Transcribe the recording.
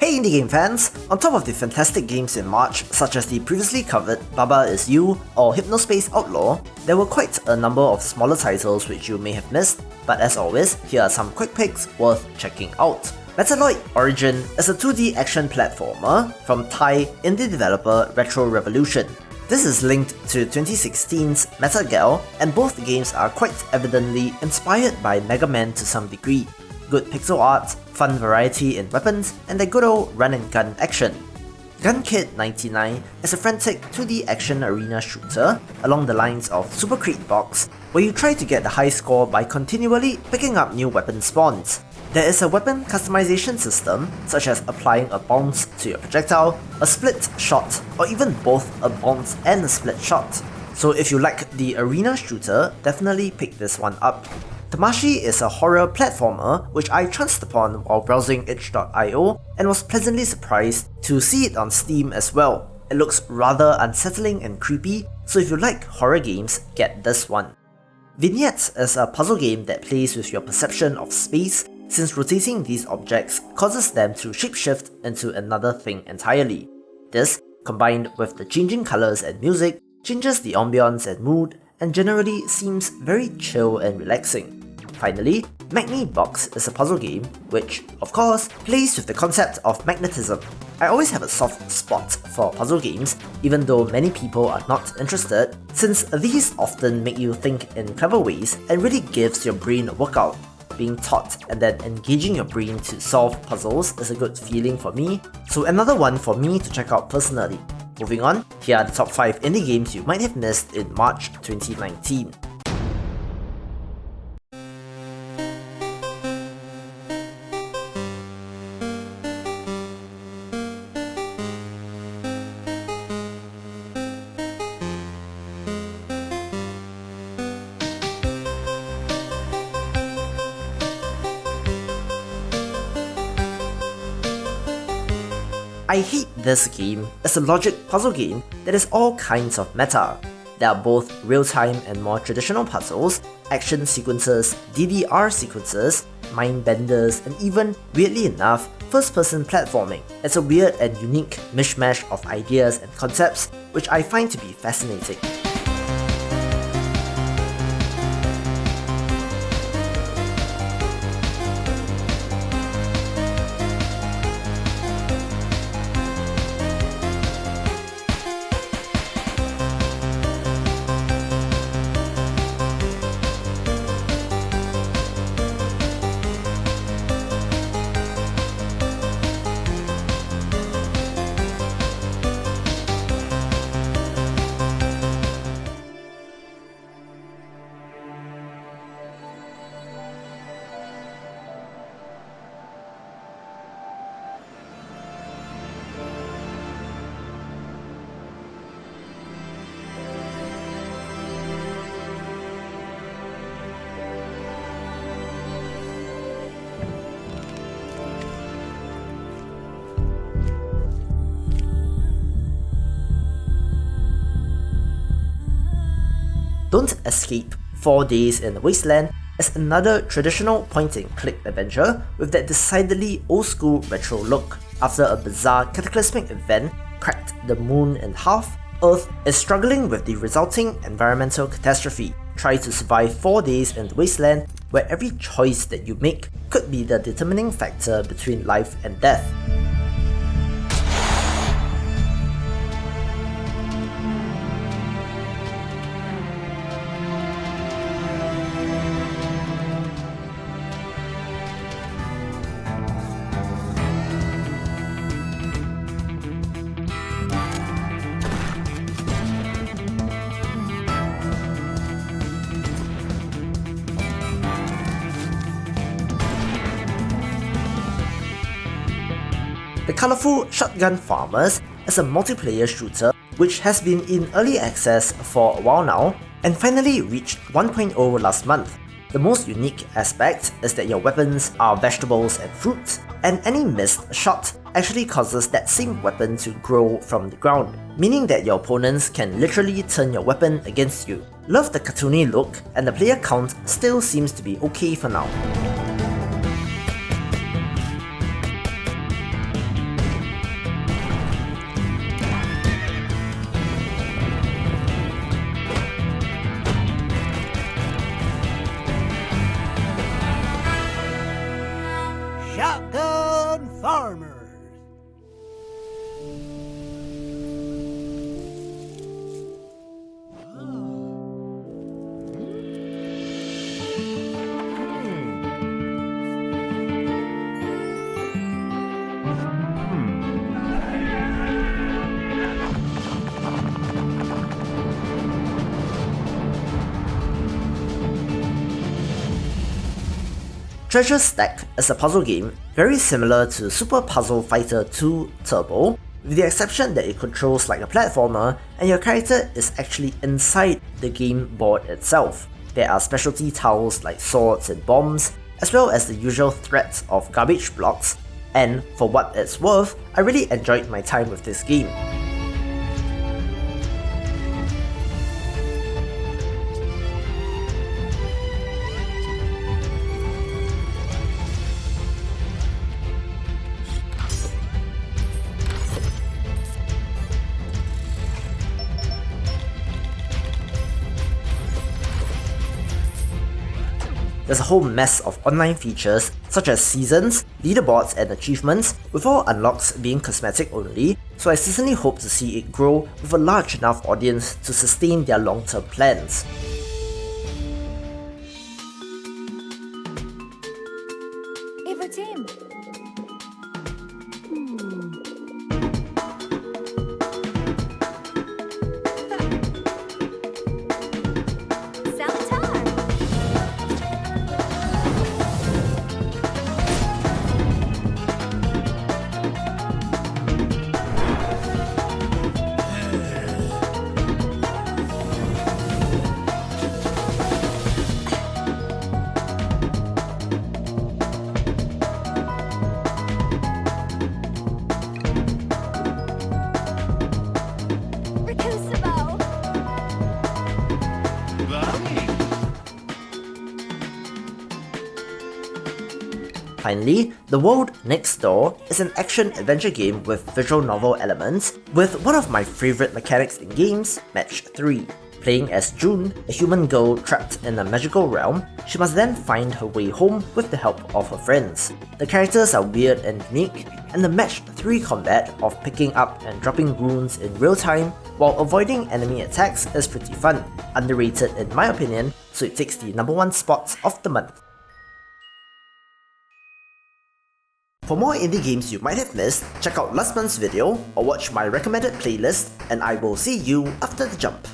Hey indie game fans! On top of the fantastic games in March, such as the previously covered Baba Is You or Hypnospace Outlaw, there were quite a number of smaller titles which you may have missed, but as always, here are some quick picks worth checking out. Metaloid Origin is a 2D action platformer from Thai indie developer Referral. This is linked to 2016's Metagal, and both games are quite evidently inspired by Mega Man to some degree. Good pixel art, fun variety in weapons, and a good old run-and-gun action. Gunkid 99 is a frantic 2D action arena shooter along the lines of Super Creed Box, where you try to get the high score by continually picking up new weapon spawns. There is a weapon customization system, such as applying a bounce to your projectile, a split shot, or even both a bounce and a split shot. So if you like the arena shooter, definitely pick this one up. TAMASHII is a horror platformer which I chanced upon while browsing itch.io and was pleasantly surprised to see it on Steam as well. It looks rather unsettling and creepy, so if you like horror games, get this one. Vignettes is a puzzle game that plays with your perception of space, since rotating these objects causes them to shapeshift into another thing entirely. This, combined with the changing colors and music, changes the ambiance and mood, and generally seems very chill and relaxing. Finally, Magnibox is a puzzle game which, of course, plays with the concept of magnetism. I always have a soft spot for puzzle games, even though many people are not interested, since these often make you think in clever ways and really gives your brain a workout. Being taught and then engaging your brain to solve puzzles is a good feeling for me, so another one for me to check out personally. Moving on, here are the top 5 indie games you might have missed in March 2019. I hate this game as a logic puzzle game that is all kinds of meta. There are both real-time and more traditional puzzles, action sequences, DDR sequences, mind benders, and even, weirdly enough, first-person platforming. It's a weird and unique mishmash of ideas and concepts, which I find to be fascinating. Don't Escape 4 Days in the Wasteland is another traditional point-and-click adventure with that decidedly old-school retro look. After a bizarre cataclysmic event cracked the moon in half, Earth is struggling with the resulting environmental catastrophe. Try to survive 4 days in the Wasteland where every choice that you make could be the determining factor between life and death. The colourful Shotgun Farmers is a multiplayer shooter which has been in early access for a while now and finally reached 1.0 last month. The most unique aspect is that your weapons are vegetables and fruits, and any missed shot actually causes that same weapon to grow from the ground, meaning that your opponents can literally turn your weapon against you. Love the cartoony look, and the player count still seems to be okay for now. armor. Treasure Stack is a puzzle game very similar to Super Puzzle Fighter 2 Turbo, with the exception that it controls like a platformer and your character is actually inside the game board itself. There are specialty tiles like swords and bombs, as well as the usual threats of garbage blocks, and for what it's worth, I really enjoyed my time with this game. There's a whole mess of online features such as seasons, leaderboards and achievements, with all unlocks being cosmetic only, so I certainly hope to see it grow with a large enough audience to sustain their long-term plans. Evo team. Finally, The World Next Door is an action-adventure game with visual novel elements, with one of my favourite mechanics in games, Match 3. Playing as June, a human girl trapped in a magical realm, she must then find her way home with the help of her friends. The characters are weird and unique, and the Match 3 combat of picking up and dropping runes in real time while avoiding enemy attacks is pretty fun, underrated in my opinion, so it takes the #1 spot of the month. For more indie games you might have missed, check out last month's video or watch my recommended playlist, and I will see you after the jump.